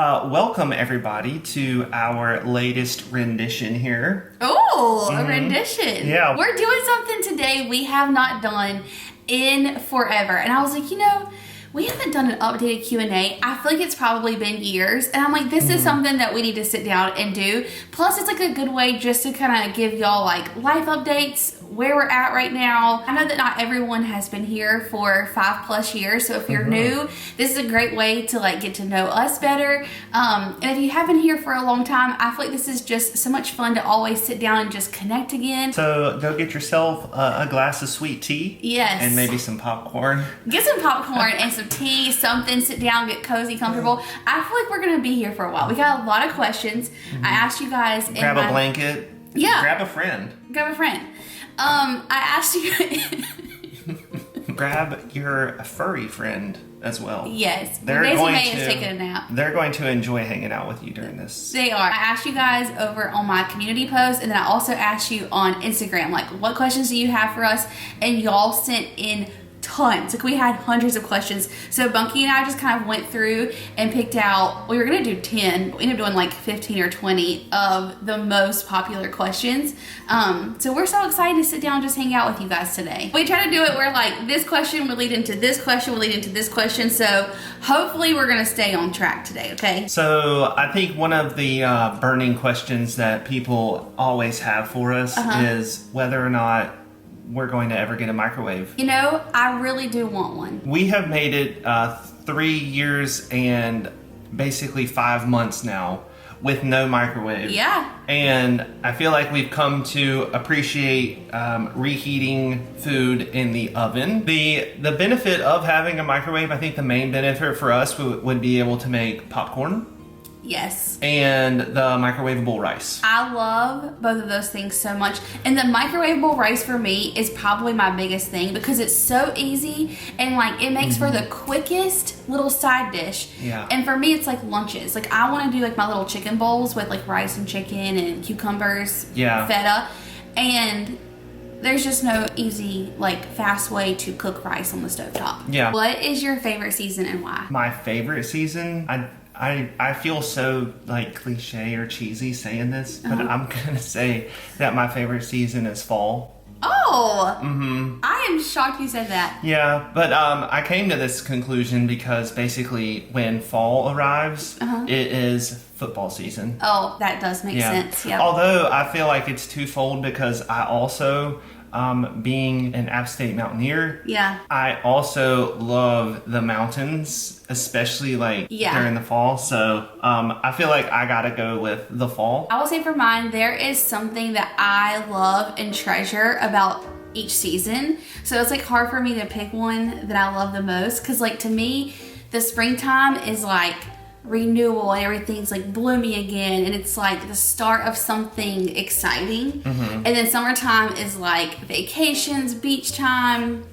Welcome everybody to our latest rendition here. Oh, a rendition. Yeah. We're doing something today we have not done in forever. And I was like, we haven't done an updated Q&A. I feel like it's probably been years. And I'm like, this is something that we need to sit down and do. Plus, it's like a good way just to kind of give y'all like life updates, where we're at right now. I know that not everyone has been here for 5+ years. So if you're new, this is a great way to like get to know us better. And if you have been here for a long time, I feel like this is just so much fun to always sit down and just connect again. So go get yourself a glass of sweet tea. Yes. And maybe some popcorn. Get some popcorn and some tea, something, sit down, get cozy, comfortable. I feel like we're gonna be here for a while. We got a lot of questions. I asked you guys. Grab a blanket. Yeah. Grab a friend. Grab a friend. I asked you. Grab your furry friend as well. Yes. They're Daisy going May to is taking a nap. They're going to enjoy hanging out with you during this. They are. I asked you guys over on my community post, and then I also asked you on Instagram, like, what questions do you have for us? And y'all sent in tons. Like, we had hundreds of questions. So Bunky and I just kind of went through and picked out, we were gonna do 10, but we ended up doing like 15 or 20 of the most popular questions. So we're so excited to sit down and just hang out with you guys today. We try to do it where like this question would lead into this question, would lead into this question. So hopefully we're gonna stay on track today, okay? So I think one of the burning questions that people always have for us is whether or not we're going to ever get a microwave. I really do want one. We have made it 3 years and basically 5 months now with no microwave. Yeah. And I feel like we've come to appreciate reheating food in the oven. The benefit of having a microwave, I think the main benefit for us would be able to make popcorn. Yes. And the microwavable rice. I love both of those things so much. And the microwavable rice for me is probably my biggest thing because it's so easy and like it makes for the quickest little side dish. Yeah. And for me, it's like lunches. Like I want to do like my little chicken bowls with like rice and chicken and cucumbers, feta. And there's just no easy, like fast way to cook rice on the stovetop. Yeah. What is your favorite season and why? My favorite season, I feel so like cliche or cheesy saying this, but I'm gonna say that my favorite season is fall. Oh, I am shocked you said that. Yeah, but I came to this conclusion because basically when fall arrives, it is football season. Oh, that does make sense. Yeah. Although I feel like it's twofold because I also, being an App State Mountaineer, I also love the mountains, especially like during the fall. So I feel like I gotta go with the fall. I will say for mine, there is something that I love and treasure about each season. So it's like hard for me to pick one that I love the most because like to me, the springtime is like renewal and everything's like blooming again and it's like the start of something exciting. And then summertime is like vacations, beach time,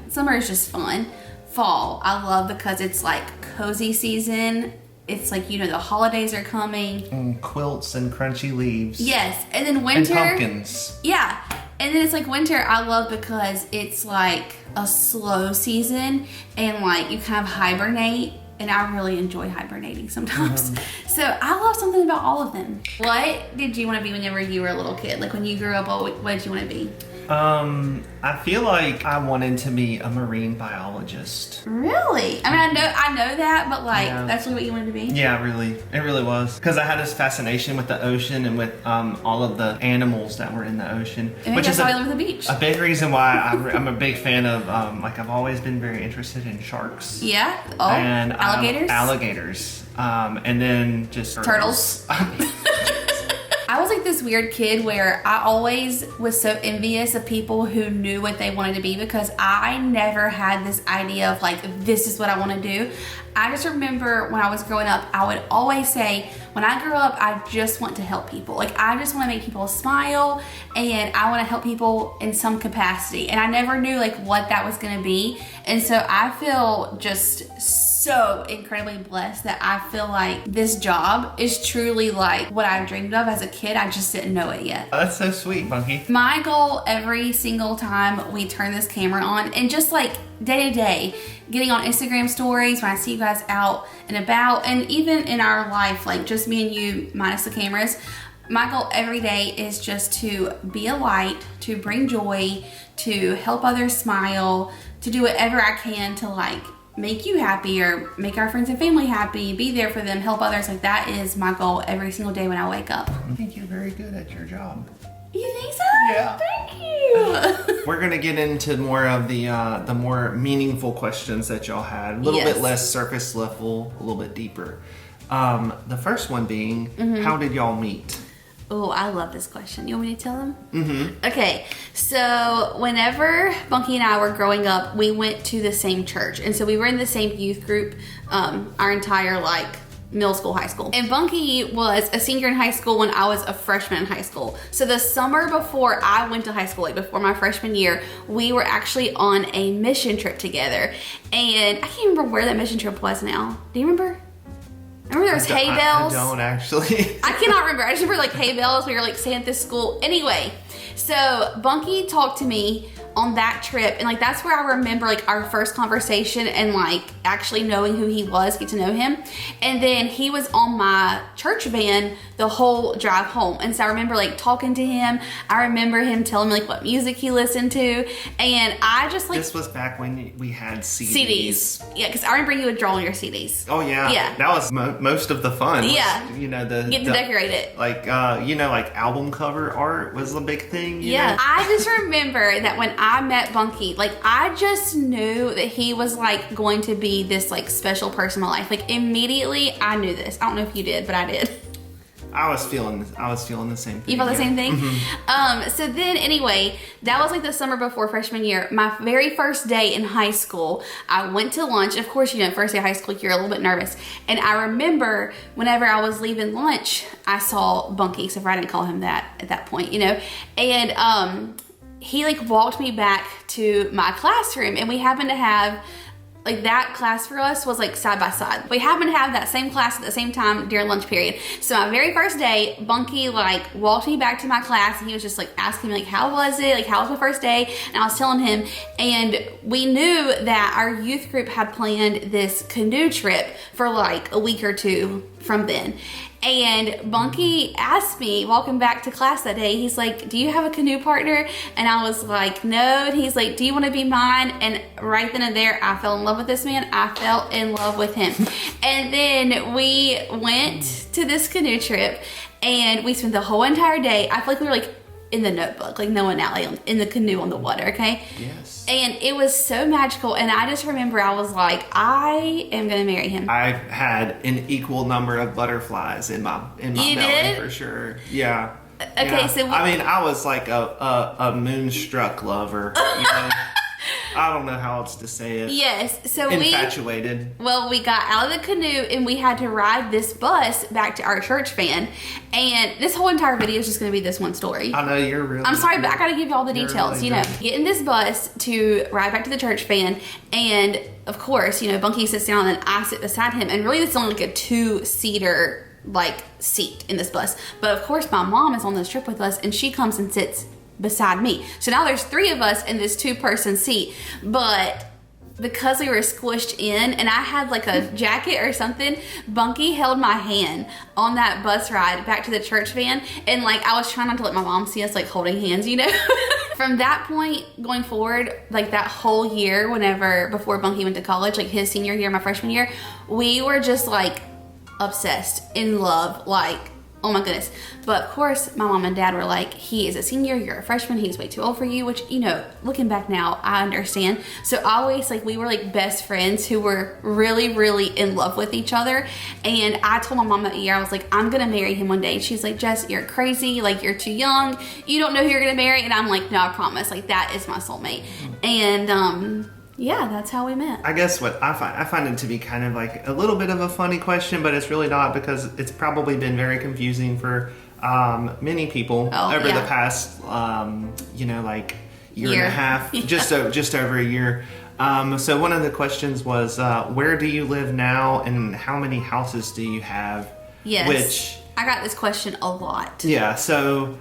summer is just fun. Fall I love because it's like cozy season. It's like the holidays are coming and quilts and crunchy leaves. Yes. And then winter and pumpkins. Yeah. And then it's like winter I love because it's like a slow season and like you kind of hibernate. And I really enjoy hibernating sometimes. So I love something about all of them. What did you want to be whenever you were a little kid? Like when you grew up, what did you want to be? I feel like I wanted to be a marine biologist. Really? I mean, I know that, but like that's really what you wanted to be? Yeah, really. It really was. Because I had this fascination with the ocean and with all of the animals that were in the ocean. And which is why I live at the beach. A big reason why I'm a big fan of, like I've always been very interested in sharks. Yeah? Oh, and alligators? Alligators. And then just turtles. I was like this weird kid where I always was so envious of people who knew what they wanted to be because I never had this idea of like, this is what I want to do. I just remember when I was growing up, I would always say, when I grow up, I just want to help people. Like, I just want to make people smile and I want to help people in some capacity. And I never knew like what that was going to be. And so I feel just so incredibly blessed that I feel like this job is truly like what I dreamed of as a kid. I just didn't know it yet. Oh, that's so sweet, Bunky. My goal every single time we turn this camera on, and just like day to day, getting on Instagram stories when I see you guys out and about, and even in our life, like just me and you minus the cameras, my goal every day is just to be a light, to bring joy, to help others smile, to do whatever I can to like make you happy or make our friends and family happy, be there for them, help others. Like that is my goal every single day when I wake up. I think you're very good at your job. You think so? Yeah. Thank you. We're gonna get into more of the more meaningful questions that y'all had. A little bit less surface level, a little bit deeper. The first one being, how did y'all meet? Oh, I love this question. You want me to tell them? Mm-hmm. Okay, so whenever Bunky and I were growing up, we went to the same church. And so we were in the same youth group our entire, like, middle school, high school. And Bunky was a senior in high school when I was a freshman in high school. So the summer before I went to high school, like before my freshman year, we were actually on a mission trip together. And I can't remember where that mission trip was now. Do you remember? Remember there was hay bales? I don't actually. I cannot remember. I just remember like hay bales. We were like staying at this school. Anyway, so Bunky talked to me on that trip, and like that's where I remember like our first conversation and like actually knowing who he was, get to know him. And then he was on my church van the whole drive home, and so I remember like talking to him. I remember him telling me like what music he listened to, and I just like, this was back when we had CDs. Yeah, because I remember you would draw on your CDs. Oh yeah, yeah, that was most of the fun. Yeah, you know, get to decorate it. Like you know, like album cover art was a big thing. You know? I just remember that when I met Bunky, like I just knew that he was like going to be this like special person in my life. Like immediately I knew this. I don't know if you did, but I did. I was feeling the same thing. You felt the same thing? Mm-hmm. So then anyway, that was like the summer before freshman year. My very first day in high school, I went to lunch. Of course, you know, first day of high school, you're a little bit nervous. And I remember whenever I was leaving lunch, I saw Bunky, so I didn't call him that at that point, you know. And he like walked me back to my classroom, and we happened to have like that class for us was like side by side. We happened to have that same class at the same time during lunch period. So my very first day, Bunky like walked me back to my class, and he was just like asking me like, how was it? Like, how was my first day? And I was telling him, and we knew that our youth group had planned this canoe trip for like a week or two from then. And Bunky asked me, walking back to class that day, he's like, do you have a canoe partner? And I was like, no. And he's like, do you want to be mine? And right then and there, I fell in love with this man. I fell in love with him. And then we went to this canoe trip, and we spent the whole entire day. I feel like we were like in the Notebook, like no one out, like in the canoe on the water, okay? Yes. And it was so magical, and I just remember I was like, I am gonna marry him. I've had an equal number of butterflies in my belly did? for sure. Yeah. Okay, yeah. so I mean, I was like a moonstruck lover. You know? I don't know how else to say it. Yes, so infatuated. We got out of the canoe, and we had to ride this bus back to our church van. And this whole entire video is just going to be this one story. I know you're really. I'm sorry, but I got to give you all the details. Really, you know, get in this bus to ride back to the church van, and of course, you know, Bunky sits down, and I sit beside him, and really, it's only like a 2-seater like seat in this bus. But of course, my mom is on this trip with us, and she comes and sits beside me. So now there's 3 of us in this 2-person seat, but because we were squished in and I had like a jacket or something, Bunky held my hand on that bus ride back to the church van, and like I was trying not to let my mom see us like holding hands, you know. From that point going forward, like that whole year, before Bunky went to college, like his senior year, my freshman year, we were just like obsessed, in love, like, oh my goodness. But of course, my mom and dad were like, he is a senior, you're a freshman, he's way too old for you, which, you know, looking back now, I understand. So always, like, we were like best friends who were really, really in love with each other. And I told my mom that year, I was like, I'm gonna marry him one day. And she's like, Jess, you're crazy, like, you're too young, you don't know who you're gonna marry. And I'm like, no, I promise, like, that is my soulmate. And yeah, that's how we met. I guess what I find it to be kind of like a little bit of a funny question, but it's really not, because it's probably been very confusing for many people over the past, you know, like year and a half, just over a year. So one of the questions was, where do you live now and how many houses do you have? Yes. Which I got this question a lot. Yeah, so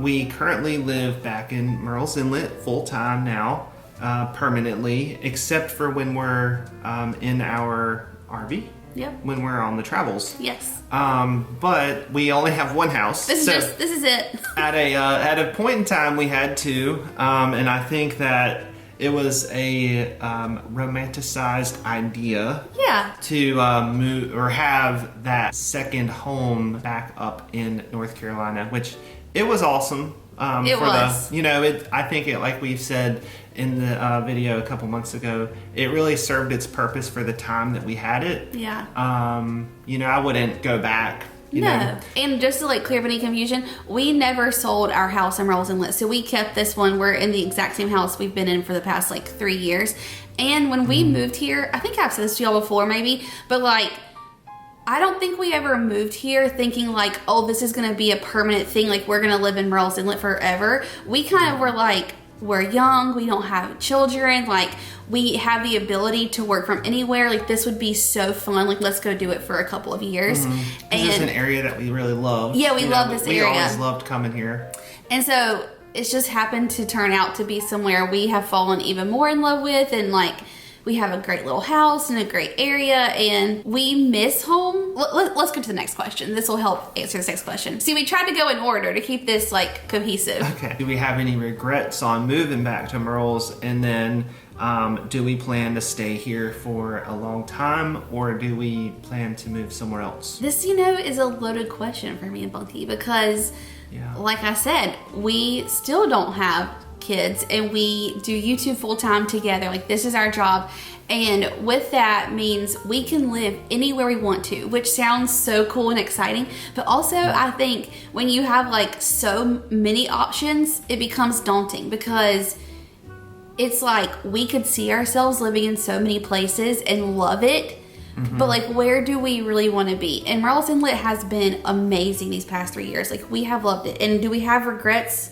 we currently live back in Murrells Inlet full-time now, permanently, except for when we're in our RV. Yep. When we're on the travels. Yes. But we only have one house. This is it. at a point in time we had two, and I think that it was a romanticized idea. Yeah. To move or have that second home back up in North Carolina, which it was awesome. It was. I think it, like we've said in the video a couple months ago, it really served its purpose for the time that we had it. Yeah. I wouldn't go back. No. And just to clear up any confusion, we never sold our house in Murrells Inlet. So we kept this one. We're in the exact same house we've been in for the past 3 years. And when we moved here, I think I've said this to y'all before maybe, but I don't think we ever moved here thinking oh, this is going to be a permanent thing. We're going to live in Murrells Inlet forever. We kind of were we're young, we don't have children, we have the ability to work from anywhere. This would be so fun. Let's go do it for a couple of years. Mm-hmm. And this is an area that we really love. Yeah, we love this area. We always loved coming here. And so it's just happened to turn out to be somewhere we have fallen even more in love with, and we have a great little house in a great area, and we miss home. Let's go to the next question. This will help answer this next question. See, we tried to go in order to keep this cohesive. Okay. Do we have any regrets on moving back to Murrells? And then do we plan to stay here for a long time, or do we plan to move somewhere else? This, is a loaded question for me and Bunky because, like I said, we still don't have kids and we do YouTube full time together. This is our job, and with that means we can live anywhere we want to, which sounds so cool and exciting, but also I think when you have so many options, it becomes daunting because it's we could see ourselves living in so many places and love it. Mm-hmm. But where do we really want to be? And Murrells Inlet has been amazing these past 3 years. We have loved it. And do we have regrets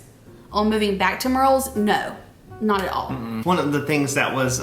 on moving back to Murrells? No, not at all. Mm-hmm. One of the things that was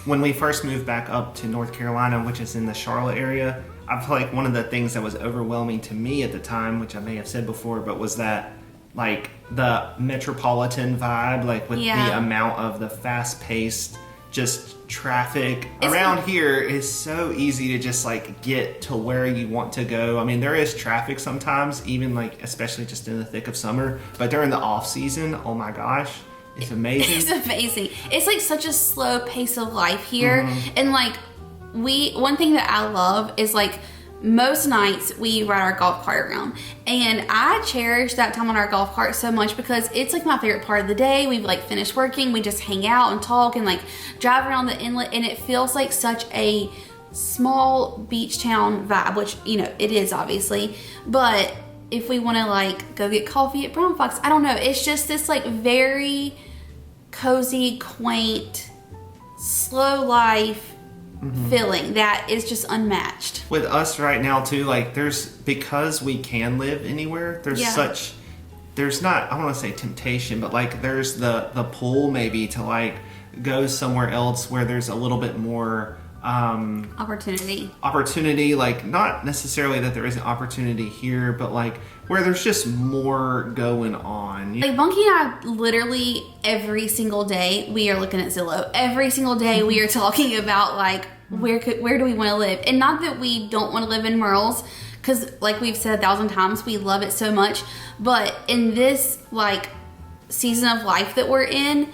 when we first moved back up to North Carolina, which is in the Charlotte area, I feel one of the things that was overwhelming to me at the time, which I may have said before, but was that the metropolitan vibe, with the amount of the fast-paced just traffic around here is so easy to just get to where you want to go. I mean, there is traffic sometimes, even especially just in the thick of summer, but during the off season, oh my gosh, it's amazing. It's amazing. It's such a slow pace of life here. Mm-hmm. And one thing that I love is most nights we ride our golf cart around, and I cherish that time on our golf cart so much because it's my favorite part of the day. We've finished working, we just hang out and talk and drive around the inlet, and it feels like such a small beach town vibe, which it is obviously, but if we want to go get coffee at Brown Fox, I don't know, it's just this very cozy, quaint, slow life feeling that is just unmatched. With us right now too, because we can live anywhere, there's not, I don't want to say temptation, but there's the pull maybe to go somewhere else where there's a little bit more opportunity, not necessarily that there isn't opportunity here, but where there's just more going on. Bunky and I, literally every single day we are looking at Zillow. Every single day we are talking about where do we want to live, and not that we don't want to live in Murrells, because we've said 1,000 times, we love it so much, but in this season of life that we're in,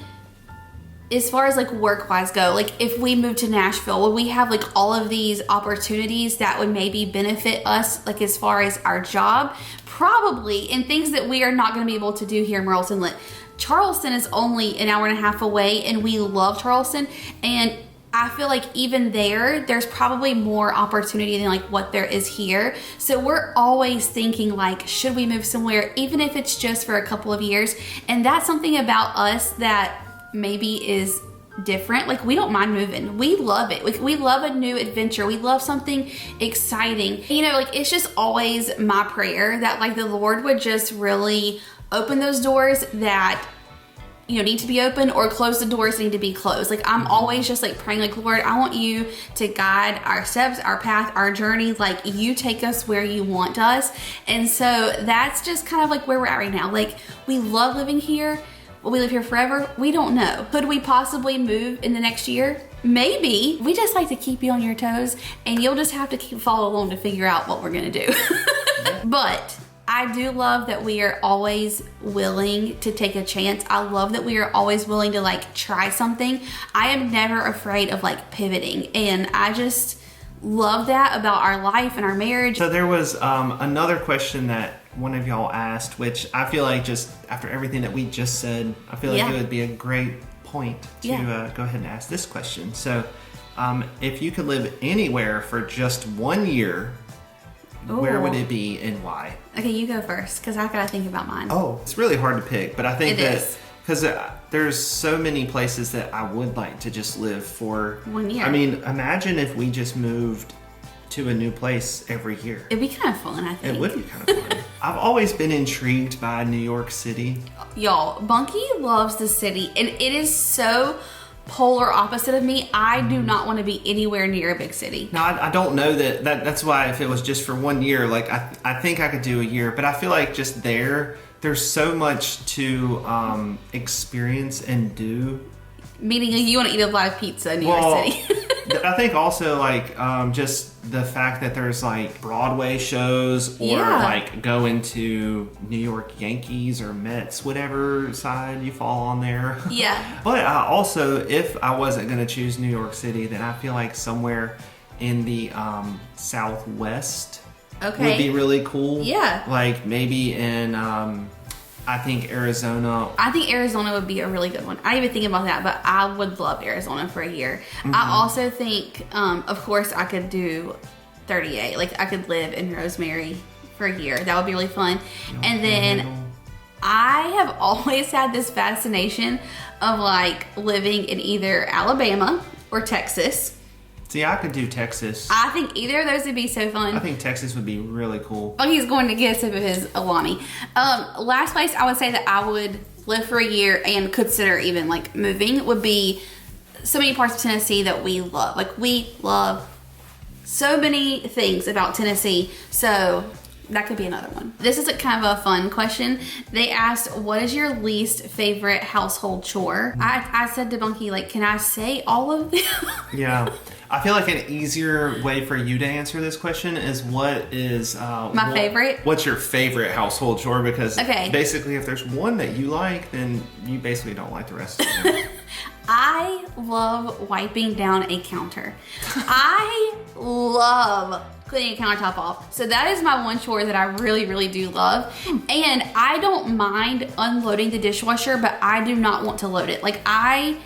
as far as work-wise go, if we move to Nashville, would we have all of these opportunities that would maybe benefit us as far as our job? Probably, and things that we are not going to be able to do here in Murrells Inlet. Charleston is only an hour and a half away, and we love Charleston, and I feel even there's probably more opportunity than what there is here. So we're always thinking should we move somewhere, even if it's just for a couple of years. And that's something about us that maybe is different. We don't mind moving. We love it. We love a new adventure. We love something exciting. It's just always my prayer that the Lord would just really open those doors that need to be open, or close the doors need to be closed. Like, I'm always just like praying, like, Lord, I want you to guide our steps, our path, our journey. Like, you take us where you want us. And so that's just kind of like where we're at right now. Like, we love living here. Will we live here forever? We don't know. Could we possibly move in the next year? Maybe. We just like to keep you on your toes, and you'll just have to keep follow along to figure out what we're gonna do. But I do love that we are always willing to take a chance. I love that we are always willing to like try something. I am never afraid of like pivoting, and I just love that about our life and our marriage. So there was another question that one of y'all asked, which I feel like just after everything that we just said, I feel like it would be a great point to go ahead and ask this question. So if you could live anywhere for just 1 year, where would it be and why? Okay, you go first, because I gotta think about mine. Oh, it's really hard to pick, but I think because there's so many places that I would like to just live for 1 year. I mean, imagine if we just moved to a new place every year. It'd be kind of fun, I think. It would be kind of fun. I've always been intrigued by New York City. Y'all, Bunky loves the city, and it is so polar opposite of me. I do not want to be anywhere near a big city. No, I don't know that's why if it was just for 1 year, like I think I could do a year, but I feel like just there's so much to experience and do. Meaning you want to eat a lot of pizza in New York City. I think also like just the fact that there's like Broadway shows or like going to New York Yankees or Mets, whatever side you fall on there. Yeah. But also, if I wasn't going to choose New York City, then I feel like somewhere in the Southwest would be really cool. Yeah. Like maybe in I think Arizona. I think Arizona would be a really good one. I didn't even think about that, but I would love Arizona for a year. I also think, of course, I could do 38. Like, I could live in Rosemary for a year. That would be really fun. And then I have always had this fascination of, like, living in either Alabama or Texas. See, I could do Texas. I think either of those would be so fun. I think Texas would be really cool. Oh, he's going to get a sip of his Alani. Last place I would say that I would live for a year and consider even like moving would be so many parts of Tennessee that we love. Like, we love so many things about Tennessee. So that could be another one. This is a kind of a fun question. They asked, what is your least favorite household chore? I said to Bunky, like, can I say all of them? Yeah. I feel like an easier way for you to answer this question is what is my favorite? What's your favorite household chore? Because basically if there's one that you like, then you basically don't like the rest of them. I love wiping down a counter. I love cleaning a countertop off. So that is my one chore that I really, really do love. And I don't mind unloading the dishwasher, but I do not want to load it. Like, I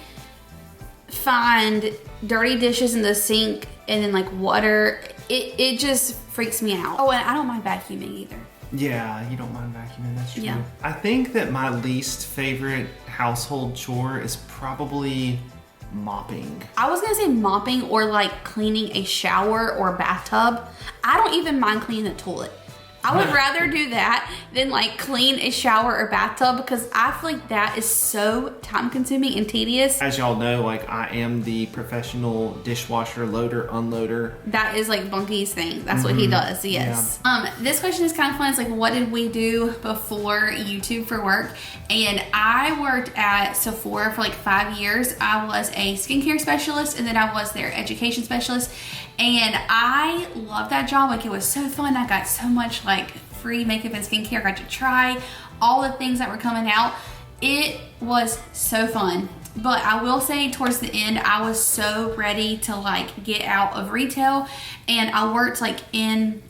find dirty dishes in the sink and then like water, it just freaks me out. Oh, and I don't mind vacuuming either. Yeah, you don't mind vacuuming, that's true. Yeah. I think that my least favorite household chore is probably mopping. I was gonna say mopping or like cleaning a shower or bathtub. I don't even mind cleaning the toilet. I would rather do that than like clean a shower or bathtub, because I feel like that is so time consuming and tedious. As y'all know, like, I am the professional dishwasher loader, unloader. That is like Bunky's thing. That's what he does, yes. Yeah. This question is kind of fun. It's like, what did we do before YouTube for work? And I worked at Sephora for like 5 years. I was a skincare specialist, and then I was their education specialist. And I loved that job. Like, it was so fun. I got so much like free makeup and skincare. I got to try all the things that were coming out. It was so fun. But I will say towards the end, I was so ready to like get out of retail. And I worked like in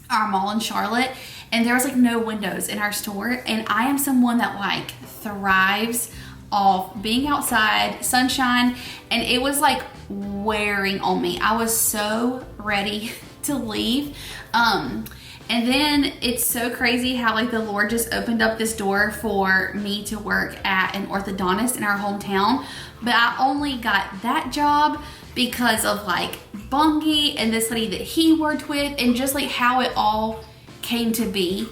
our mall in Charlotte, and there was like no windows in our store. And I am someone that like thrives off being outside, sunshine, and it was like wearing on me. I was so ready to leave. And then it's so crazy how like the Lord just opened up this door for me to work at an orthodontist in our hometown. But I only got that job because of like Bunky and this lady that he worked with, and just like how it all came to be.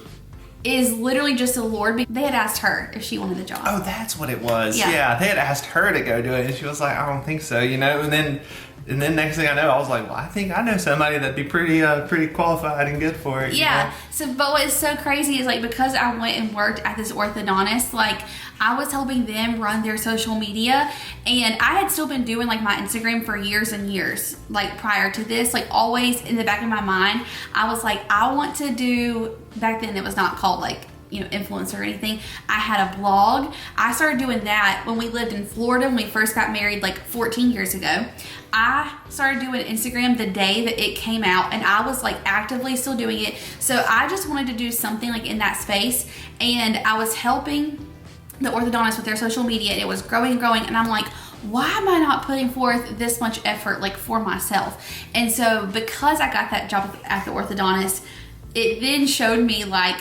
is literally just the Lord. They had asked her if she wanted the job. Oh, that's what it was. Yeah, they had asked her to go do it, and she was like, I don't think so, and then next thing I know, I was like, well, I think I know somebody that'd be pretty qualified and good for it. Yeah. So, but what's so crazy is like, because I went and worked at this orthodontist, like I was helping them run their social media, and I had still been doing like my Instagram for years and years, like prior to this, like always in the back of my mind, I was like, I want to do, back then it was not called like, influencer or anything. I had a blog. I started doing that when we lived in Florida, when we first got married like 14 years ago. I started doing Instagram the day that it came out, and I was like actively still doing it. So I just wanted to do something like in that space, and I was helping the orthodontist with their social media, and it was growing and growing, and I'm like, why am I not putting forth this much effort like for myself? And so because I got that job at the orthodontist, it then showed me like,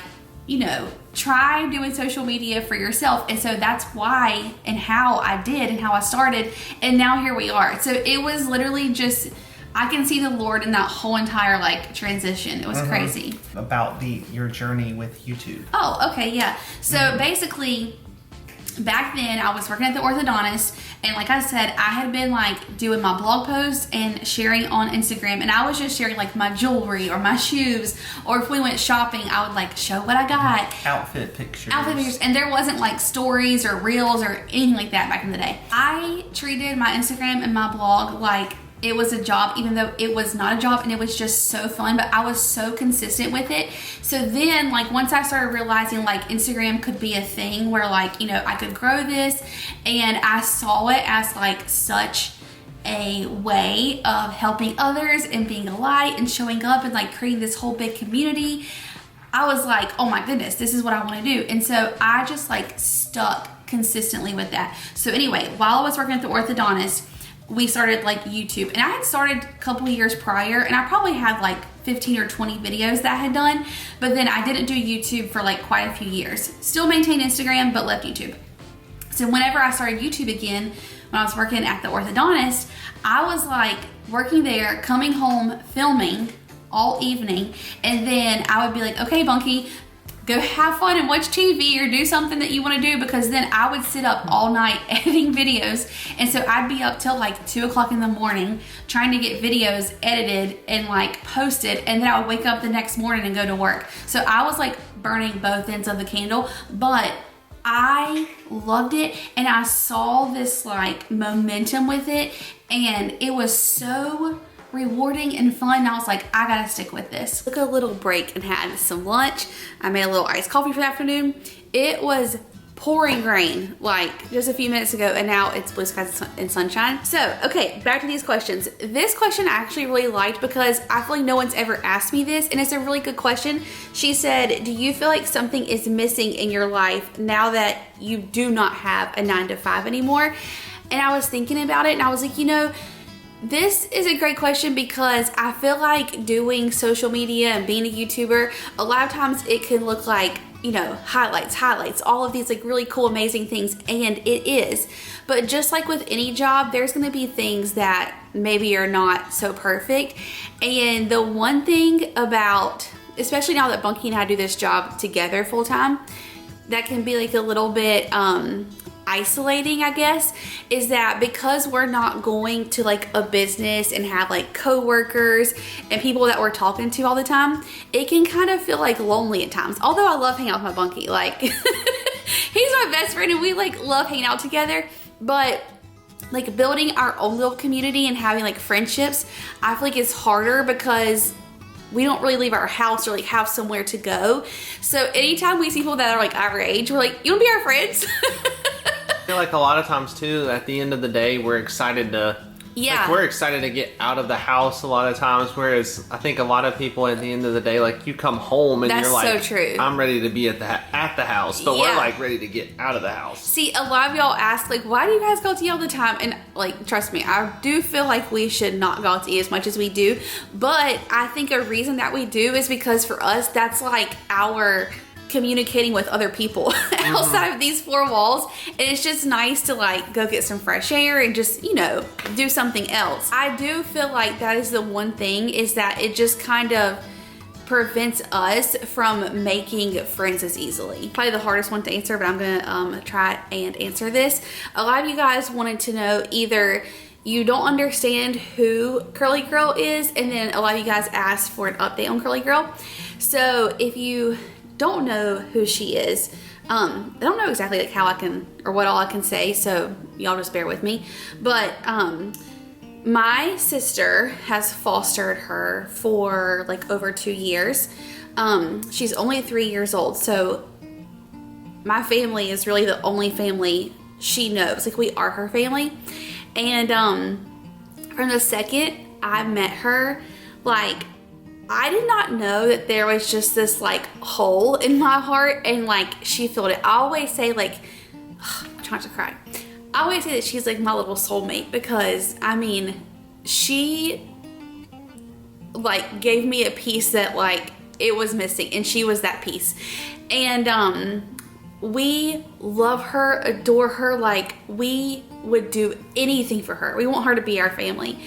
try doing social media for yourself. And so that's why and how I did and how I started. And now here we are. So it was literally just, I can see the Lord in that whole entire like transition. It was crazy. About your journey with YouTube. Oh, okay. Yeah. So basically, back then I was working at the orthodontist, and like I said, I had been like doing my blog posts and sharing on Instagram, and I was just sharing like my jewelry or my shoes, or if we went shopping, I would like show what I got. Outfit pictures. And there wasn't like stories or reels or anything like that back in the day. I treated my Instagram and my blog like it was a job, even though it was not a job, and it was just so fun, but I was so consistent with it. So then like once I started realizing like Instagram could be a thing where like, I could grow this, and I saw it as like such a way of helping others and being a light and showing up and like creating this whole big community, I was like, oh my goodness, this is what I want to do. And so I just like stuck consistently with that. So anyway, while I was working at the orthodontist, we started like YouTube, and I had started a couple of years prior, and I probably had like 15 or 20 videos that I had done, but then I didn't do YouTube for like quite a few years. Still maintained Instagram, but left YouTube. So whenever I started YouTube again, when I was working at the orthodontist, I was like working there, coming home, filming all evening, and then I would be like, okay, Bunky, go have fun and watch TV or do something that you want to do, because then I would sit up all night editing videos. And so I'd be up till like 2 o'clock in the morning trying to get videos edited and like posted. And then I would wake up the next morning and go to work. So I was like burning both ends of the candle, but I loved it, and I saw this like momentum with it, and it was so rewarding and fun. I was like, I gotta stick with this. Took a little break and had some lunch. I made a little iced coffee for the afternoon. It was pouring rain like just a few minutes ago, and now it's blue skies and sunshine. So, okay, back to these questions. This question I actually really liked because I feel like no one's ever asked me this, and it's a really good question. She said, do you feel like something is missing in your life now that you do not have a 9-to-5 anymore? And I was thinking about it, and I was like, this is a great question, because I feel like doing social media and being a YouTuber, a lot of times it can look like, highlights, all of these like really cool, amazing things, and it is. But just like with any job, there's gonna be things that maybe are not so perfect. And the one thing about, especially now that Bunky and I do this job together full time, that can be like a little bit isolating, I guess, is that because we're not going to like a business and have like coworkers and people that we're talking to all the time, it can kind of feel like lonely at times. Although I love hanging out with my Bunky, like he's my best friend and we like love hanging out together, but like building our own little community and having like friendships, I feel like it's harder because we don't really leave our house or like have somewhere to go. So anytime we see people that are like our age, we're like, you wanna be our friends? I feel like a lot of times too, at the end of the day, we're excited to we're excited to get out of the house a lot of times, whereas I think a lot of people at the end of the day, like you come home and you're like, so true. I'm ready to be at the house, but we're like ready to get out of the house. See, a lot of y'all ask like, why do you guys go out to eat all the time? And like, trust me, I do feel like we should not go out to eat as much as we do, but I think a reason that we do is because for us, that's like our communicating with other people outside of these four walls, and it's just nice to like go get some fresh air and just do something else. I do feel like that is the one thing, is that it just kind of prevents us from making friends as easily? Probably the hardest one to answer, but I'm gonna try and answer this. A lot of you guys wanted to know either you don't understand who Curly Girl is, and then a lot of you guys asked for an update on Curly Girl. So if you don't know who she is, I don't know exactly like how I can, or what all I can say, so y'all just bear with me. But my sister has fostered her for like over 2 years. She's only 3 years old, so my family is really the only family she knows. Like, we are her family. And from the second I met her, like, I did not know that there was just this like hole in my heart, and like she filled it. I always say, like, I'm trying to cry. I always say that she's like my little soulmate, because I mean, she like gave me a piece that like it was missing, and she was that piece. And we love her, adore her. Like, we would do anything for her. We want her to be our family.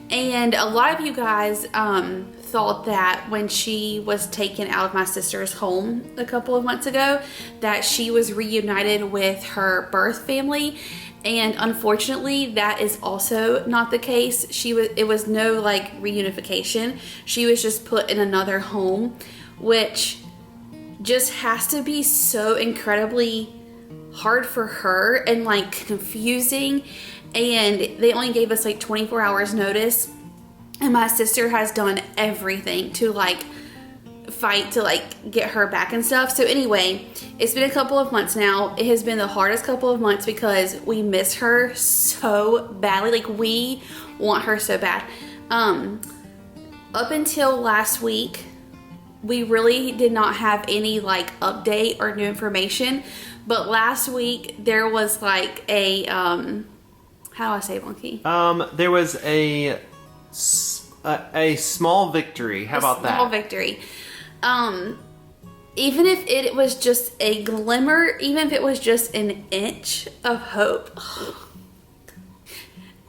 And a lot of you guys thought that when she was taken out of my sister's home a couple of months ago, that she was reunited with her birth family. And unfortunately, that is also not the case. It was no like reunification. She was just put in another home, which just has to be so incredibly hard for her and like confusing. And they only gave us like 24 hours notice, and my sister has done everything to like fight to like get her back and stuff. So anyway, it's been a couple of months now. It has been the hardest couple of months because we miss her so badly. Like, we want her so bad. Up until last week, we really did not have any like update or new information. But last week there was like a how do I say, Bunky? There was a small victory. How about that? A small victory. Even if it was just a glimmer, even if it was just an inch of hope,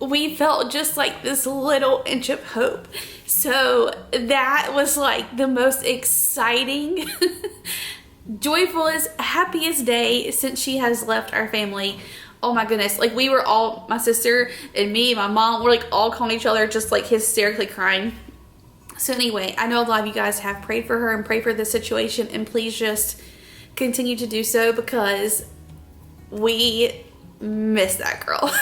we felt just like this little inch of hope. So that was like the most exciting, joyfulest, happiest day since she has left our family. Oh my goodness. Like, we were all, my sister and me, my mom, we're like all calling each other, just like hysterically crying. So anyway, I know a lot of you guys have prayed for her and prayed for this situation, and please just continue to do so, because we miss that girl.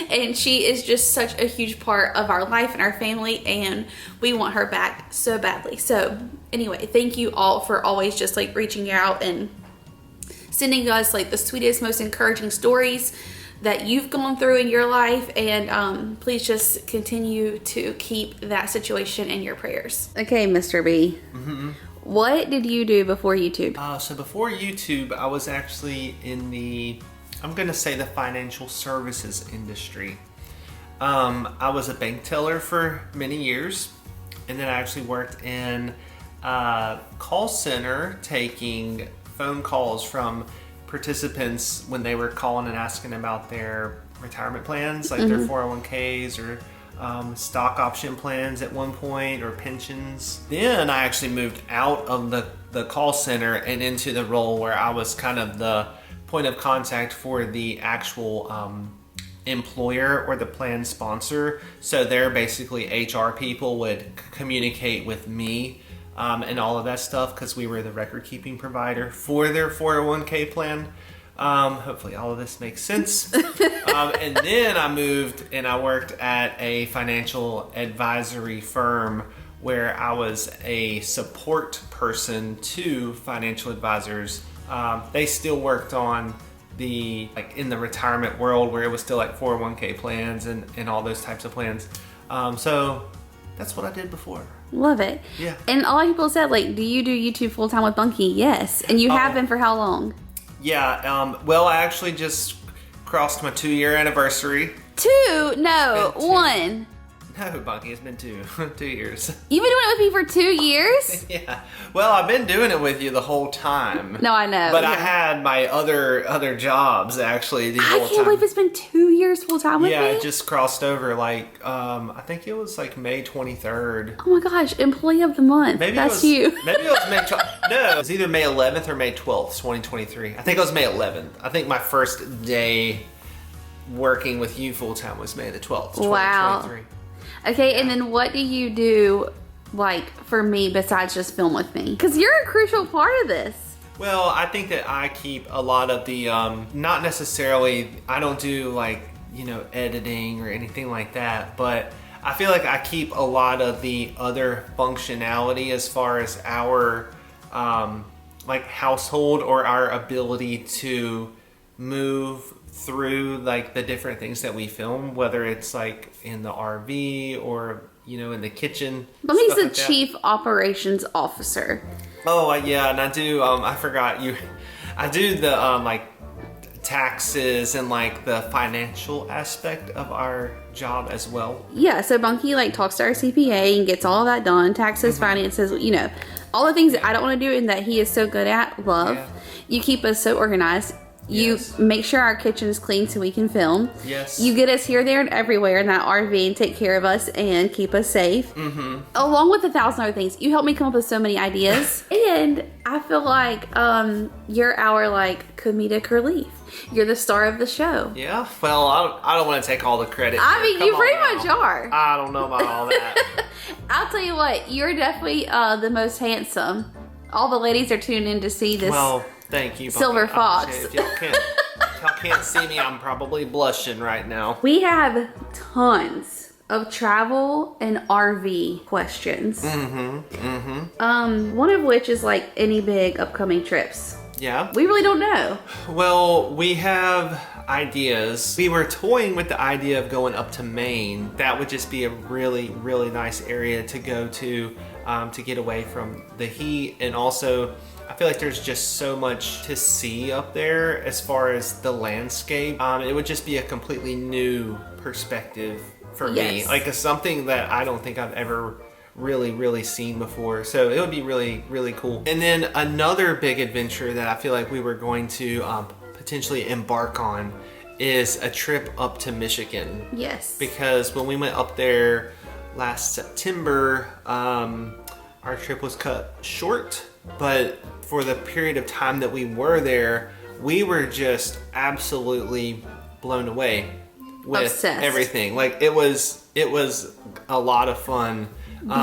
And she is just such a huge part of our life and our family, and we want her back so badly. So anyway, thank you all for always just like reaching out and sending us like the sweetest, most encouraging stories that you've gone through in your life. And please just continue to keep that situation in your prayers. Okay, Mr. B. Mm-hmm. What did you do before YouTube? So before YouTube, I was actually in the, I'm going to say, the financial services industry. I was a bank teller for many years, and then I actually worked in a call center taking phone calls from participants when they were calling and asking about their retirement plans, like their 401ks or stock option plans at one point, or pensions. Then I actually moved out of the call center and into the role where I was kind of the point of contact for the actual employer or the plan sponsor. So they're basically HR people would communicate with me and all of that stuff, because we were the record keeping provider for their 401k plan. Hopefully all of this makes sense. And then I moved and I worked at a financial advisory firm where I was a support person to financial advisors. They still worked on the, like, in the retirement world where it was still like 401k plans and all those types of plans. So that's what I did before. Love it. Yeah. And a lot of people said, like, do you do YouTube full time with Bunky? Yes. And you have been for how long? Yeah. Well, I actually just crossed my 2-year anniversary. 2? No, 1. No, Bunky, it's been 2 years. You've been doing it with me for 2 years? Yeah. Well, I've been doing it with you the whole time. No, I know. But yeah. I had my other jobs actually the whole time. I can't believe it's been 2 years full time with me. Yeah, it just crossed over like I think it was like May 23rd. Oh my gosh, employee of the month. Maybe that's you. Maybe it was May 12th. No, it was either May 11th or May 12th, 2023. I think it was May 11th. I think my first day working with you full time was May the 12th, 2023. Wow. Okay, and then what do you do, like, for me besides just film with me? Because you're a crucial part of this. Well, I think that I keep a lot of the, not necessarily, I don't do, like, you know, editing or anything like that, but I feel like I keep a lot of the other functionality as far as our, like, household or our ability to move through like the different things that we film, whether it's like in the RV or, you know, in the kitchen. But he's the chief operations officer. Oh yeah, and I do. I forgot you. I do the like taxes and like the financial aspect of our job as well. Yeah, so Bunky like talks to our CPA and gets all that done. Taxes, finances, you know, all the things that I don't want to do and that he is so good at. Love. Yeah. You keep us so organized. You make sure our kitchen is clean so we can film. Yes. You get us here, there, and everywhere in that RV and take care of us and keep us safe. Mm-hmm. Along with 1,000 other things. You help me come up with so many ideas. And I feel like you're our like comedic relief. You're the star of the show. Yeah. Well, I don't want to take all the credit. I mean, you pretty much are. I don't know about all that. I'll tell you what. You're definitely the most handsome. All the ladies are tuning in to see this. Well, thank you, Bunky. Silver fox. If y'all can't see me, I'm probably blushing right now. We have tons of travel and RV questions. One of which is like any big upcoming trips. Yeah. We really don't know. Well, we have ideas. We were toying with the idea of going up to Maine. That would just be a really, really nice area to go to get away from the heat. And also, I feel like there's just so much to see up there as far as the landscape. It would just be a completely new perspective for me. Like it's something that I don't think I've ever really seen before. So it would be really, really cool. And then another big adventure that I feel like we were going to potentially embark on is a trip up to Michigan. Yes. Because when we went up there last September, our trip was cut short, but for the period of time that we were there, we were just absolutely blown away with everything. Like it was a lot of fun.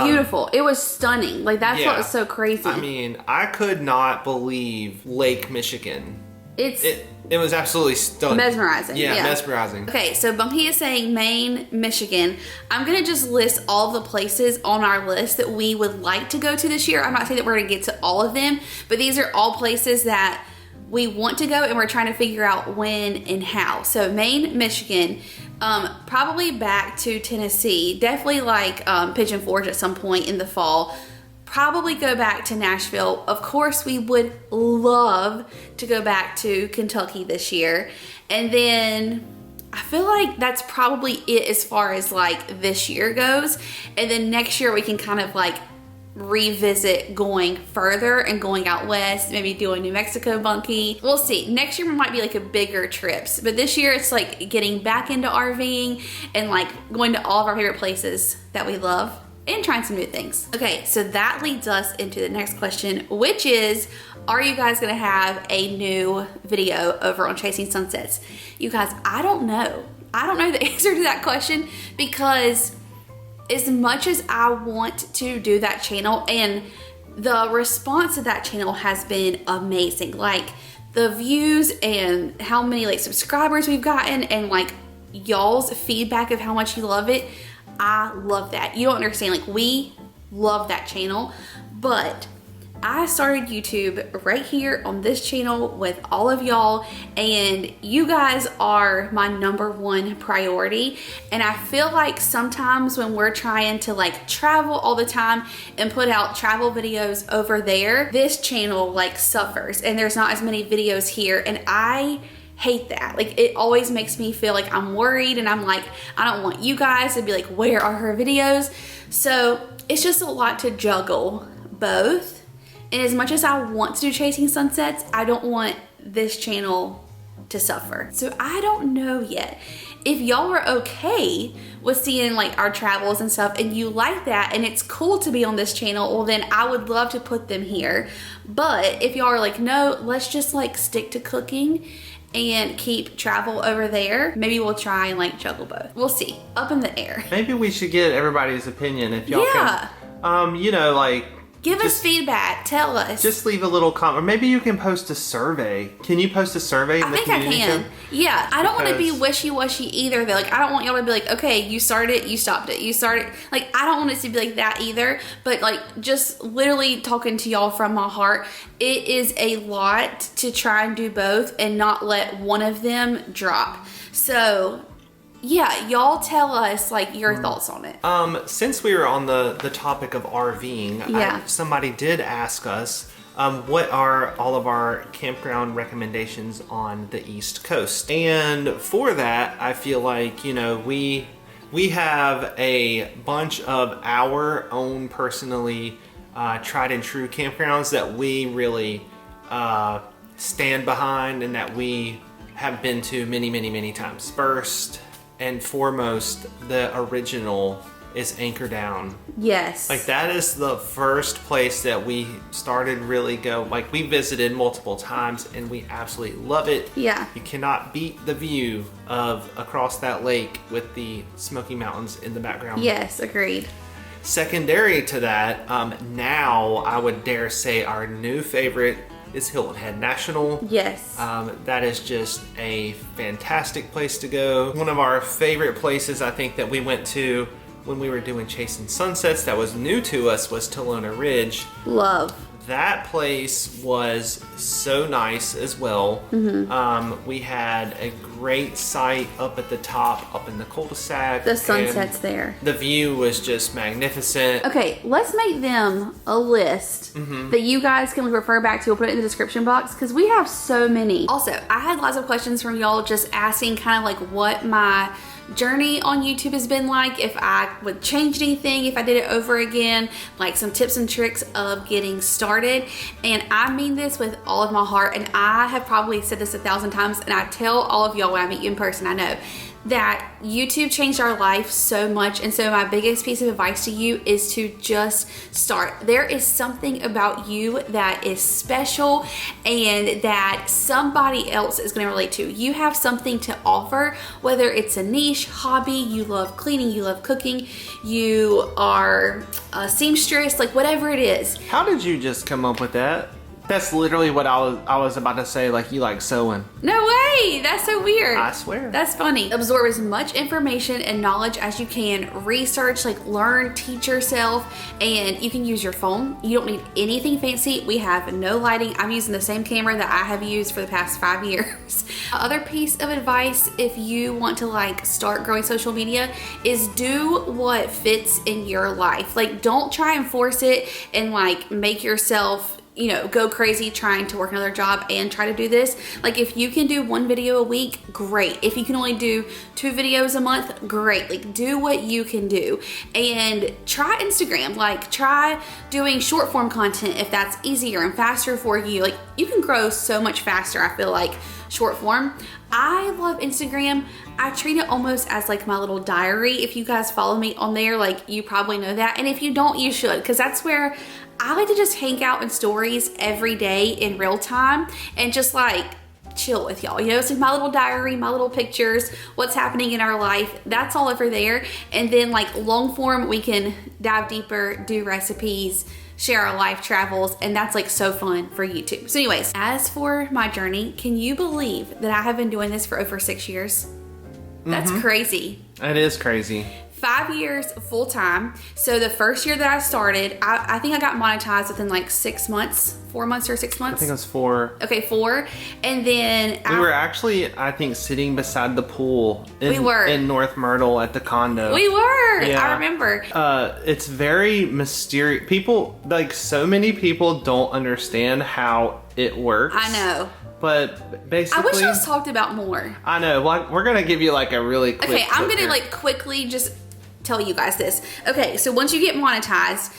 Beautiful. It was stunning. Like that's what was so crazy. I mean, I could not believe Lake Michigan. It was absolutely stunning. Mesmerizing. Yeah, mesmerizing. Okay, so Bunky is saying Maine, Michigan. I'm going to just list all the places on our list that we would like to go to this year. I'm not saying that we're going to get to all of them, but these are all places that we want to go and we're trying to figure out when and how. So Maine, Michigan, probably back to Tennessee. Definitely like Pigeon Forge at some point in the fall. Probably go back to Nashville. Of course, we would love to go back to Kentucky this year. And then I feel like that's probably it as far as like this year goes. And then next year we can kind of like revisit going further and going out west, maybe doing New Mexico, Bunky. We'll see. Next year might be like a bigger trips. But this year it's like getting back into RVing and like going to all of our favorite places that we love. And trying some new things. Okay, so that leads us into the next question, which is, are you guys gonna have a new video over on Chasing Sunsets? You guys, I don't know. I don't know the answer to that question because as much as I want to do that channel, and the response to that channel has been amazing. Like the views and how many like subscribers we've gotten and like y'all's feedback of how much you love it. I love that. You don't understand, like we love that channel, but I started YouTube right here on this channel with all of y'all, and you guys are my #1 priority. And I feel like sometimes when we're trying to like travel all the time and put out travel videos over there, this channel like suffers and there's not as many videos here, and I hate that. Like, it always makes me feel like I'm worried, and I'm like, I don't want you guys to be like, where are her videos? So it's just a lot to juggle both. And as much as I want to do Chasing Sunsets, I don't want this channel to suffer. So I don't know yet. If y'all are okay with seeing like our travels and stuff, and you like that, and it's cool to be on this channel, well then I would love to put them here. But if y'all are like, no, let's just like stick to cooking and keep travel over there, maybe we'll try and like juggle both. We'll see. Up in the air. Maybe we should get everybody's opinion if y'all can. You know, like, give us feedback. Tell us. Just leave a little comment. Or maybe you can post a survey. Can you post a survey in the community? I think I can. Yeah. I don't want to be wishy-washy either. Though. Like, I don't want y'all to be like, okay, you started it, you stopped it. You started. Like, I don't want it to be like that either. But, like, just literally talking to y'all from my heart, it is a lot to try and do both and not let one of them drop. So, yeah, y'all tell us like your thoughts on it. Since we were on the topic of RVing, somebody did ask us what are all of our campground recommendations on the East Coast. And for that, I feel like, you know, we have a bunch of our own personally tried and true campgrounds that we really stand behind and that we have been to many times. First and foremost, the original is Anchor Down. Yes. Like, that is the first place that we started really like, we visited multiple times and we absolutely love it. Yeah. You cannot beat the view of across that lake with the Smoky Mountains in the background. Yes, agreed. Secondary to that, now I would dare say our new favorite is Hilton Head National. Yes. That is just a fantastic place to go. One of our favorite places I think that we went to when we were doing Chasing Sunsets that was new to us was Talona Ridge. Love. That place was so nice as well. Mm-hmm. We had a great sight up at the top, up in the cul-de-sac. The sunset's there. The view was just magnificent. Okay, let's make them a list that you guys can refer back to. We'll put it in the description box because we have so many. Also, I had lots of questions from y'all just asking kind of like what my journey on YouTube has been like, if I would change anything, if I did it over again, like some tips and tricks of getting started. And I mean this with all of my heart, and I have probably said this 1,000 times, and I tell all of y'all when I meet you in person, I know that YouTube changed our life so much. And so my biggest piece of advice to you is to just start. There is something about you that is special and that somebody else is going to relate to. You have something to offer, whether it's a niche, hobby, you love cleaning, you love cooking, you are a seamstress, like whatever it is. How did you just come up with that? That's literally what I was about to say, like, you like sewing. No way! That's so weird. I swear. That's funny. Absorb as much information and knowledge as you can. Research, like learn, teach yourself, and you can use your phone. You don't need anything fancy. We have no lighting. I'm using the same camera that I have used for the past 5 years. Other piece of advice, if you want to like start growing social media, is do what fits in your life. Like, don't try and force it and like make yourself, you know, go crazy trying to work another job and try to do this. Like, if you can do 1 video a week, great. If you can only do 2 videos a month, great. Like, do what you can do and try Instagram. Like, try doing short form content if that's easier and faster for you. Like, you can grow so much faster, I feel like, short form. I love Instagram. I treat it almost as like my little diary. If you guys follow me on there, like, you probably know that. And if you don't, you should, because that's where I like to just hang out in stories every day in real time and just like chill with y'all. You know, it's like my little diary, my little pictures, what's happening in our life. That's all over there. And then like long form, we can dive deeper, do recipes, share our life travels, and that's like so fun for YouTube. So anyways, as for my journey, can you believe that I have been doing this for over 6 years? That's crazy. It is crazy. 5 years full time. So the first year that I started, I think I got monetized within like 6 months, 4 months or 6 months? I think it was 4. Okay, 4. And then we were actually, I think, sitting beside the pool in North Myrtle at the condo. We were. Yeah. I remember. It's very mysterious. People, like, so many people don't understand how it works. I know. But basically, I wish it was talked about more. I know. Well, we're gonna give you like a really quick. Okay, I'm gonna like quickly just tell you guys this. Okay, so once you get monetized,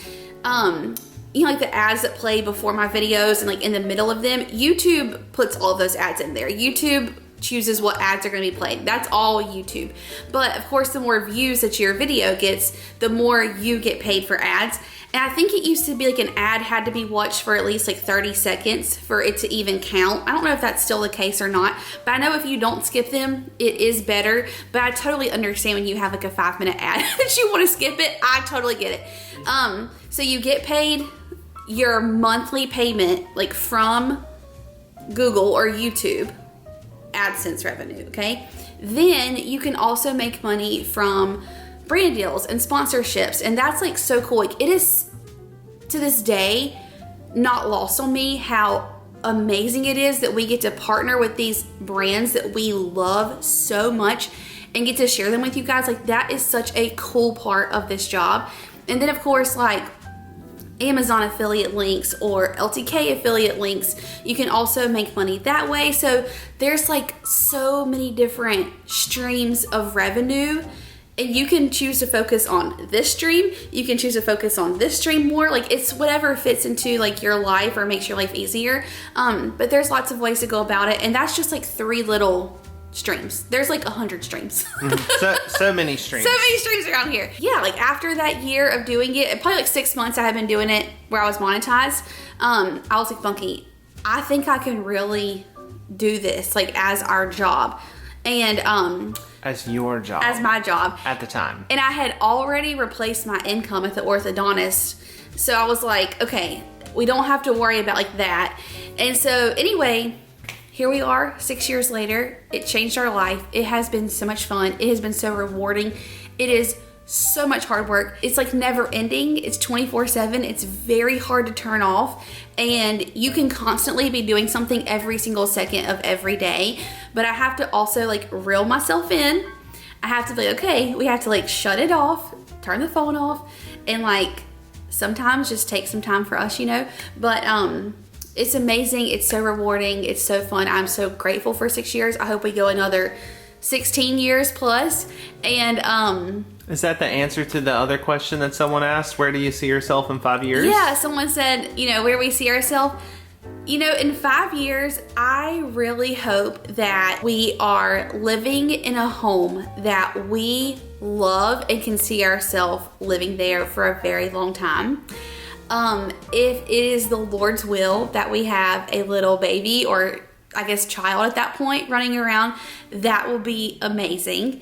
you know, like the ads that play before my videos and like in the middle of them, YouTube puts all of those ads in there. YouTube chooses what ads are going to be played. That's all YouTube. But of course, the more views that your video gets, the more you get paid for ads. And I think it used to be like an ad had to be watched for at least like 30 seconds for it to even count. I don't know if that's still the case or not, but I know if you don't skip them, it is better. But I totally understand when you have like a 5-minute ad that you want to skip it. I totally get it. So you get paid your monthly payment like from Google or YouTube AdSense revenue, okay? Then you can also make money from brand deals and sponsorships, and that's like so cool. Like, it is to this day not lost on me how amazing it is that we get to partner with these brands that we love so much and get to share them with you guys. Like, that is such a cool part of this job. And then of course, like Amazon affiliate links or LTK affiliate links, you can also make money that way. So there's like so many different streams of revenue, and you can choose to focus on this stream. You can choose to focus on this stream more. Like, it's whatever fits into like your life or makes your life easier. But there's lots of ways to go about it, and that's just like 3 little streams. There's like 100 streams. so many streams. So many streams around here. Yeah, like after that year of doing it, probably like 6 months I had been doing it where I was monetized, I was like, Bunky, I think I can really do this like as our job. And as your job. As my job. At the time. And I had already replaced my income at the orthodontist. So I was like, okay, we don't have to worry about like that. And so anyway, here we are 6 years later. It changed our life. It has been so much fun. It has been so rewarding. It is so much hard work. It's like never ending. It's 24/7. It's very hard to turn off. And you can constantly be doing something every single second of every day. But I have to also like reel myself in. I have to be okay, we have to like shut it off, turn the phone off, and like sometimes just take some time for us, you know. But it's amazing. It's so rewarding. It's so fun. I'm so grateful for 6 years. I hope we go another 16 years plus. And is that the answer to the other question that someone asked? Where do you see yourself in 5 years? Yeah, someone said, you know, where we see ourselves. You know, in 5 years, I really hope that we are living in a home that we love and can see ourselves living there for a very long time. If it is the Lord's will that we have a little baby, or I guess child at that point, running around, that will be amazing.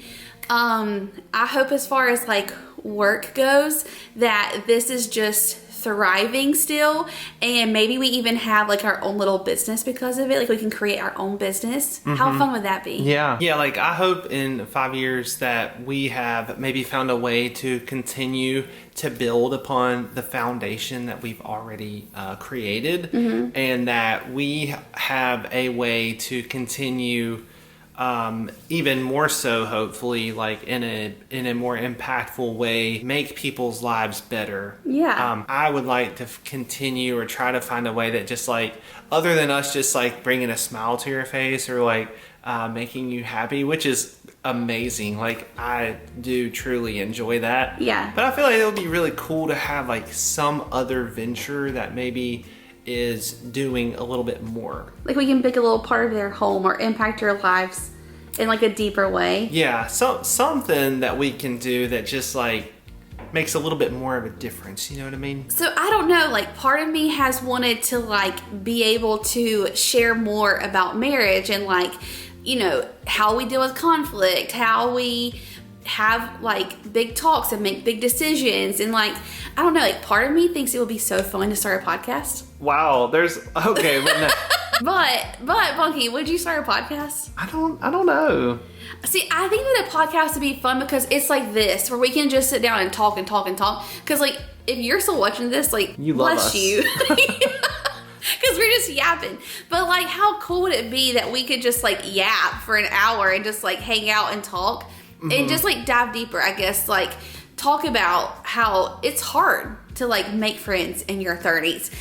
I hope as far as like work goes, that this is just thriving still, and maybe we even have like our own little business because of it. Like, we can create our own business. Mm-hmm. How fun would that be? Yeah, like I hope in 5 years that we have maybe found a way to continue to build upon the foundation that we've already created, mm-hmm. and that we have a way to continue even more so, hopefully, like in a more impactful way, make people's lives better. Yeah. I would like to continue or try to find a way that just like, other than us just like bringing a smile to your face or like making you happy, which is amazing. Like, I do truly enjoy that. Yeah. But I feel like it would be really cool to have like some other venture that maybe is doing a little bit more. Like, we can pick a little part of their home or impact their lives in like a deeper way. Yeah, so something that we can do that just like makes a little bit more of a difference, you know what I mean? So I don't know, like part of me has wanted to like be able to share more about marriage and like, you know, how we deal with conflict, how we have like big talks and make big decisions, and like, I don't know, like part of me thinks it would be so fun to start a podcast. Wow, there's okay, but no. But Bunky, would you start a podcast? I don't know. See, I think that a podcast would be fun because it's like this, where we can just sit down and talk and talk and talk. Because like, if you're still watching this, like, you love bless us. you. Because just yapping. But like, how cool would it be that we could just like yap for an hour and just like hang out and talk and just like dive deeper, I guess, like talk about how it's hard to like make friends in your 30s.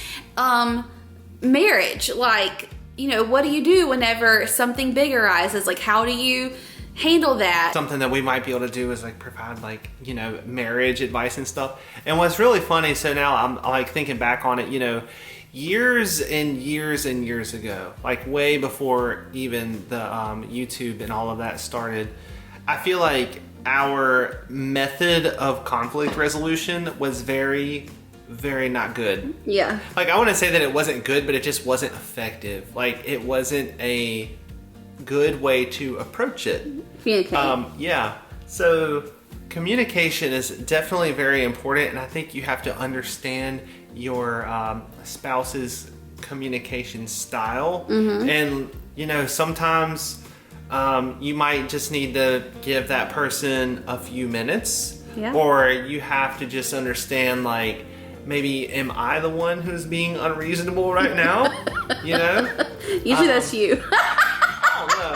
Marriage, like, you know, what do you do whenever something big arises? Like, how do you handle that? Something that we might be able to do is like provide like, you know, marriage advice and stuff. And what's really funny, so now I'm like thinking back on it, you know, years and years and years ago, like way before even the YouTube and all of that started, I feel like our method of conflict resolution was very not good. Yeah. Like, I wouldn't say that it wasn't good, but it just wasn't effective. Like, it wasn't a good way to approach it. Communicate. Yeah. So communication is definitely very important, and I think you have to understand your spouse's communication style. And, you know, sometimes you might just need to give that person a few minutes. Yeah. Or you have to just understand, like, maybe am I the one who's being unreasonable right now? You know? Usually that's you. I don't know.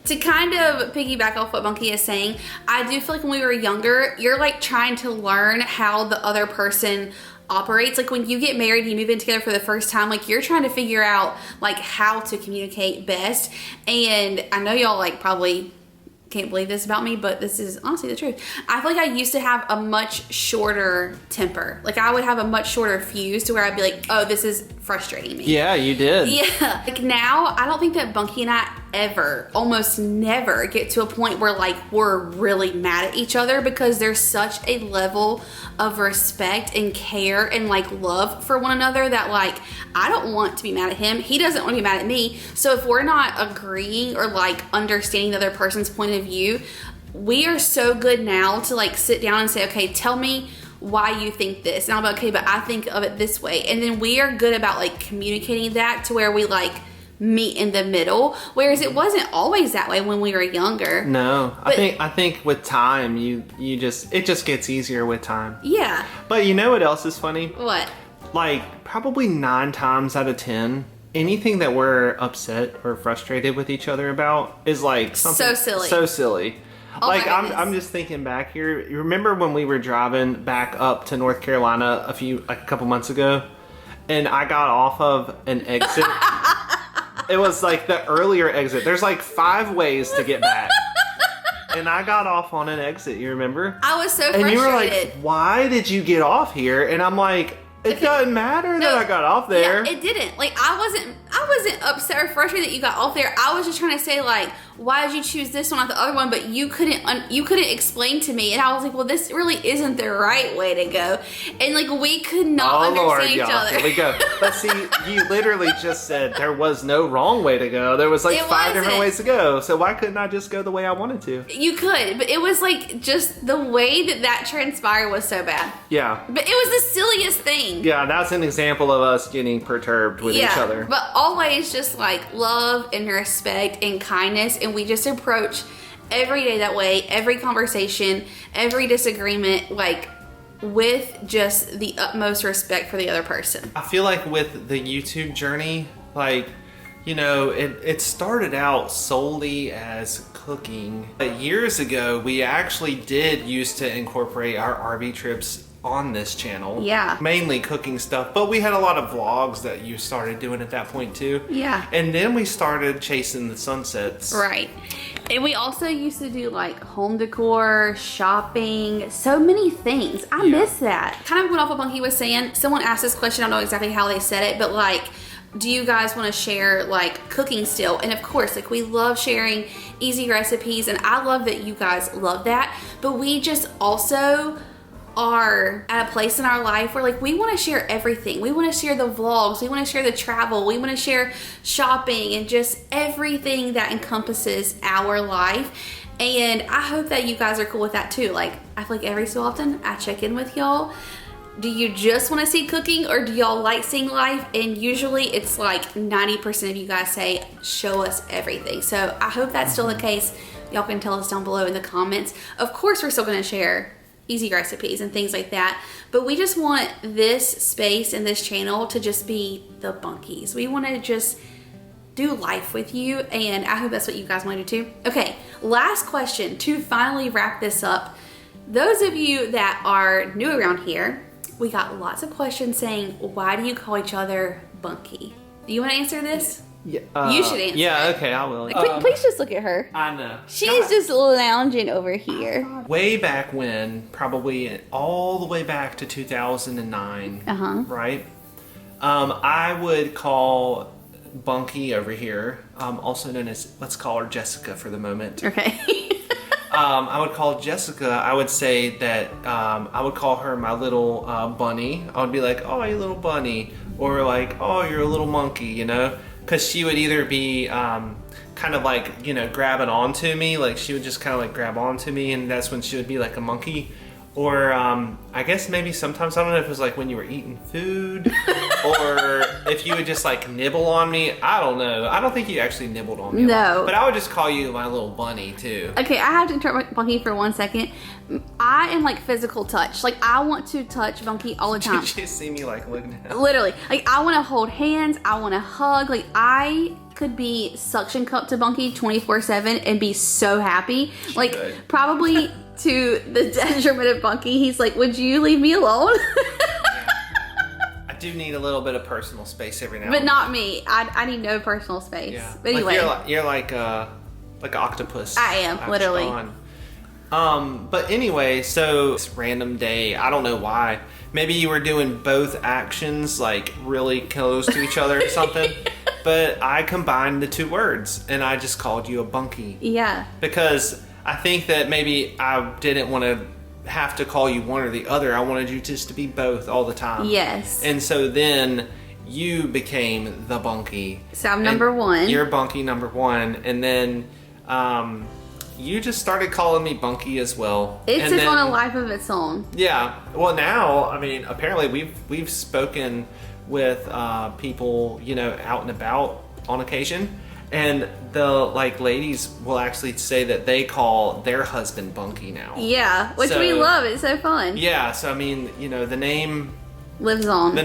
To kind of piggyback off what Bunky is saying, I do feel like when we were younger, you're like trying to learn how the other person operates. Like when you get married and you move in together for the first time, like you're trying to figure out like how to communicate best. And I know y'all like probably can't believe this about me, but this is honestly the truth. I feel like I used to have a much shorter temper. Like I would have a much shorter fuse to where I'd be like, oh, this is frustrating me. Yeah, you did. Yeah. Like now, I don't think that Bunky and I almost never get to a point where like we're really mad at each other, because there's such a level of respect and care and like love for one another that like I don't want to be mad at him, he doesn't want to be mad at me. So if we're not agreeing or like understanding the other person's point of view, we are so good now to like sit down and say, okay, tell me why you think this, and I'll be like, okay, but I think of it this way. And then we are good about like communicating that to where we like meet in the middle, whereas it wasn't always that way when we were younger. No, but I think with time it just gets easier with time. Yeah. But you know what else is funny? What? Like probably 9 times out of 10, anything that we're upset or frustrated with each other about is like something so silly. Oh, like I'm just thinking back here. You remember when we were driving back up to North Carolina a couple months ago, and I got off of an exit. It was like the earlier exit. There's like 5 ways to get back. And I got off on an exit, you remember? I was so frustrated. And you were like, why did you get off here? And I'm like, it doesn't matter that I got off there. Yeah, it didn't. Like I wasn't upset or frustrated that you got off there. I was just trying to say like, why did you choose this one, not the other one? But you couldn't explain to me, and I was like, well, this really isn't the right way to go. And like we could not understand each other. Here we go. But see, you literally just said there was no wrong way to go. There was like 5 different ways to go. So why couldn't I just go the way I wanted to? You could, but it was like just the way that transpired was so bad. Yeah. But it was the silliest thing. Yeah, that's an example of us getting perturbed with each other. But always just like love and respect and kindness, and we just approach every day that way, every conversation, every disagreement, like with just the utmost respect for the other person. I feel like with the YouTube journey, like, you know, it started out solely as cooking. But years ago, we actually did used to incorporate our RV trips on this channel. Yeah. Mainly cooking stuff, but we had a lot of vlogs that you started doing at that point too. Yeah. And then we started chasing the sunsets. Right. And we also used to do like home decor, shopping, so many things. I miss that. Kind of went off what Bunky was saying. Someone asked this question, I don't know exactly how they said it, but like, do you guys want to share like cooking still? And of course, like we love sharing easy recipes, and I love that you guys love that, but we just also are at a place in our life where like we want to share everything. We want to share the vlogs, we want to share the travel, we want to share shopping, and just everything that encompasses our life. And I hope that you guys are cool with that too. Like I feel like every so often I check in with y'all. Do you just want to see cooking, or do y'all like seeing life? And usually it's like 90% of you guys say show us everything. So I hope that's still the case. Y'all can tell us down below in the comments. Of course we're still going to share easy recipes and things like that. But we just want this space and this channel to just be the Bunkies. We want to just do life with you, and I hope that's what you guys want to do too. Okay, last question to finally wrap this up. Those of you that are new around here, we got lots of questions saying, why do you call each other Bunky? Do you want to answer this? Yeah, you should answer. Yeah, okay, I will. Please just look at her. I know. She's just lounging over here. Way back when, probably all the way back to 2009, right? I would call Bunky over here, also known as, let's call her Jessica for the moment. Okay. I would call Jessica, I would say that I would call her my little bunny. I would be like, oh, you little bunny. Or like, oh, you're a little monkey, you know? Because she would either be kind of like, you know, grabbing onto me. Like she would just kind of like grab onto me, and that's when she would be like a monkey. Or I guess maybe sometimes, I don't know if it was like when you were eating food or if you would just like nibble on me. I don't know. I don't think you actually nibbled on me. No. But I would just call you my little bunny too. Okay, I have to interrupt Bunky for 1 second. I am like physical touch. Like I want to touch Bunky all the time. Did you see me like looking at him? Literally. Like I want to hold hands. I want to hug. Like I could be suction cupped to Bunky 24/7 and be so happy. Like probably to the detriment of Bunky. He's like, would you leave me alone? I do need a little bit of personal space every now and then. then. But not me. I need no personal space. Yeah. But anyway. You're like an octopus. I am, literally. But anyway, so this random day, I don't know why. Maybe you were doing both actions like really close to each other or something. But I combined the two words and I just called you a Bunky. Yeah. Because I think that maybe I didn't want to have to call you one or the other. I wanted you just to be both all the time. Yes. And so then you became the Bunky. So I'm number one. You're Bunky number one. And then you just started calling me Bunky as well. It took on a life of its own. Yeah. Well, now, I mean, apparently we've spoken with people, you know, out and about on occasion. And the like ladies will actually say that they call their husband Bunky now. Yeah, which we love. It's so fun. Yeah, so I mean, you know, the name lives on. The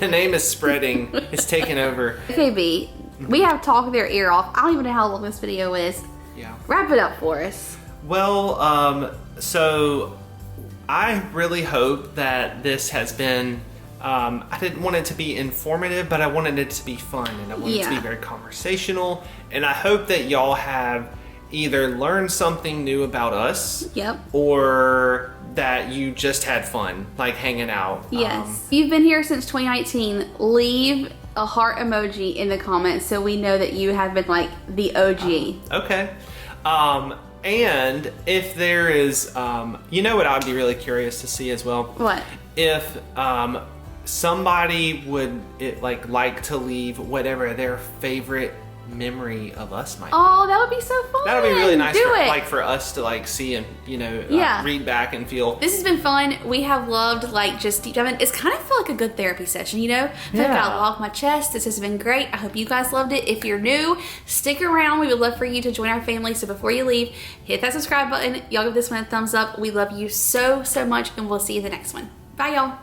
name is spreading. It's taking over. Okay, B, we have talked their ear off. I don't even know how long this video is. Yeah. Wrap it up for us. Well, so I really hope that this has been. I didn't want it to be informative, but I wanted it to be fun, and I wanted it to be very conversational. And I hope that y'all have either learned something new about us, or that you just had fun, like hanging out. Yes. If you've been here since 2019, leave a heart emoji in the comments so we know that you have been like the OG. Okay. And if there is, you know what I'd be really curious to see as well? What? If somebody would like to leave whatever their favorite memory of us might be. Oh, that would be so fun. That would be really nice for us to like see and, you know, read back and feel. This has been fun. We have loved like just deep diving. It's kind of felt like a good therapy session, you know? I feel like I got a lot off my chest. This has been great. I hope you guys loved it. If you're new, stick around. We would love for you to join our family. So before you leave, hit that subscribe button. Y'all give this one a thumbs up. We love you so, so much, and we'll see you in the next one. Bye, y'all.